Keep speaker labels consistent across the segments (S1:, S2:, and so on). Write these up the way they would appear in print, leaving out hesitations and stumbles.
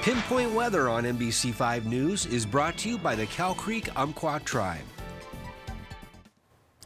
S1: Pinpoint weather on NBC5 News is brought to you by the Cow Creek Umpqua Tribe.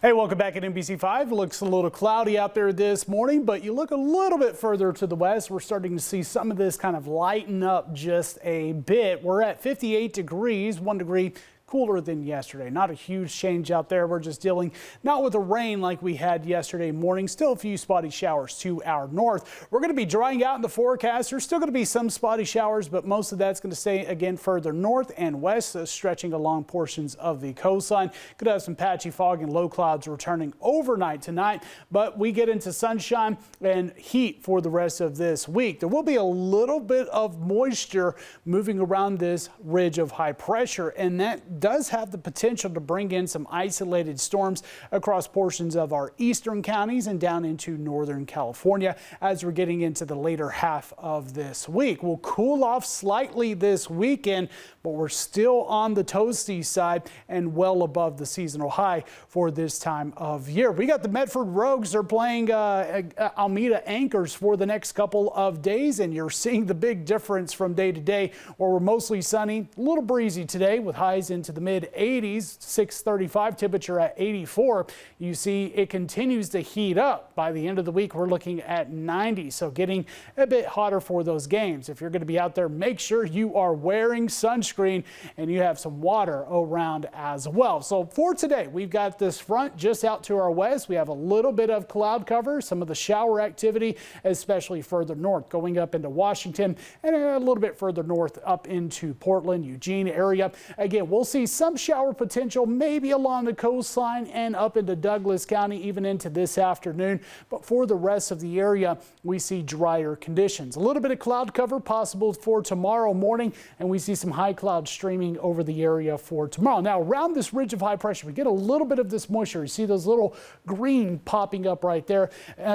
S2: Hey, welcome back at NBC5. Looks a little cloudy out there this morning, but you look a little bit further to the west, we're starting to see some of this kind of lighten up just a bit. We're at 58 degrees, 1 degree cooler than yesterday. Not a huge change out there. We're just dealing not with the rain like we had yesterday morning. Still a few spotty showers to our north. We're going to be drying out in the forecast. There's still going to be some spotty showers, but most of that's going to stay again further north and west, stretching along portions of the coastline. Could have some patchy fog and low clouds returning overnight tonight, but we get into sunshine and heat for the rest of this week. There will be a little bit of moisture moving around this ridge of high pressure, and that does have the potential to bring in some isolated storms across portions of our eastern counties and down into northern California as we're getting into the later half of this week. We'll cool off slightly this weekend, but we're still on the toasty side and well above the seasonal high for this time of year. We got the Medford Rogues. They're playing Alameda Anchors for the next couple of days, and you're seeing the big difference from day to day, where we're mostly sunny, a little breezy today with highs into the mid 80s, 635 temperature at 84. You see it continues to heat up. By the end of the week, we're looking at 90, so getting a bit hotter for those games. If you're going to be out there, make sure you are wearing sunscreen and you have some water around as well. So for today, we've got this front just out to our west. We have a little bit of cloud cover, some of the shower activity, especially further north, going up into Washington and a little bit further north up into Portland, Eugene area. Again, we'll see some shower potential maybe along the coastline and up into Douglas County, even into this afternoon. But for the rest of the area, we see drier conditions. A little bit of cloud cover possible for tomorrow morning, and we see some high clouds streaming over the area for tomorrow. Now, around this ridge of high pressure, we get a little bit of this moisture. You see those little green popping up right there.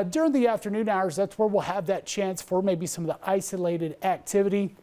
S2: During the afternoon hours, that's where we'll have that chance for maybe some of the isolated activity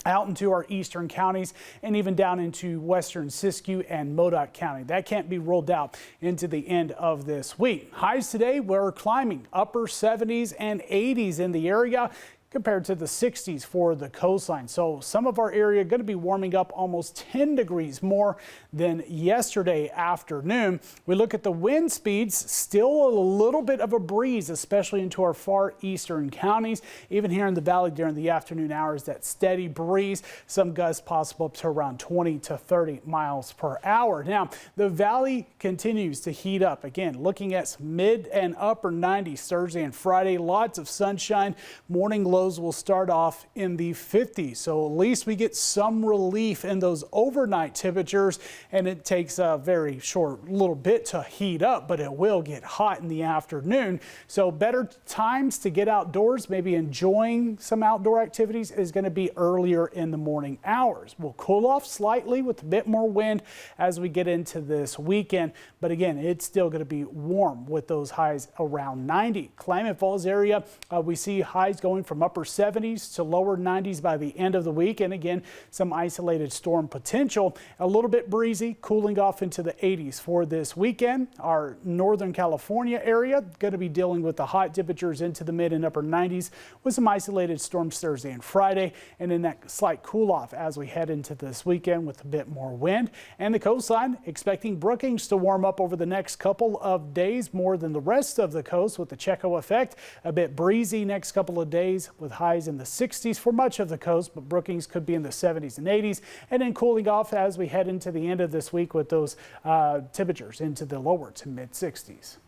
S2: out into our eastern counties and even down into western Siskiyou and Modoc County. That can't be ruled out into the end of this week. Highs today, we're climbing upper 70s and 80s in the area, compared to the 60s for the coastline. So some of our area going to be warming up almost 10 degrees more than yesterday afternoon. We look at the wind speeds, still a little bit of a breeze, especially into our far eastern counties. Even here in the valley during the afternoon hours, that steady breeze, some gusts possible up to around 20 to 30 miles per hour. Now, the valley continues to heat up. Again, looking at some mid and upper 90s Thursday and Friday, lots of sunshine. Morning lows will start off in the 50s, so at least we get some relief in those overnight temperatures, and it takes a very short little bit to heat up, but it will get hot in the afternoon. So better times to get outdoors, maybe enjoying some outdoor activities, is going to be earlier in the morning hours. We'll cool off slightly with a bit more wind as we get into this weekend, but again, it's still going to be warm with those highs around 90. Klamath Falls area, we see highs going from upper 70s to lower 90s by the end of the week. And again, some isolated storm potential. A little bit breezy, cooling off into the 80s for this weekend. Our northern California area going to be dealing with the hot temperatures into the mid and upper 90s with some isolated storms Thursday and Friday. And then that slight cool off as we head into this weekend with a bit more wind. And the coastline, expecting Brookings to warm up over the next couple of days more than the rest of the coast with the Checo effect. A bit breezy next couple of days with highs in the 60s for much of the coast, but Brookings could be in the 70s and 80s, and then cooling off as we head into the end of this week with those temperatures into the lower to mid 60s.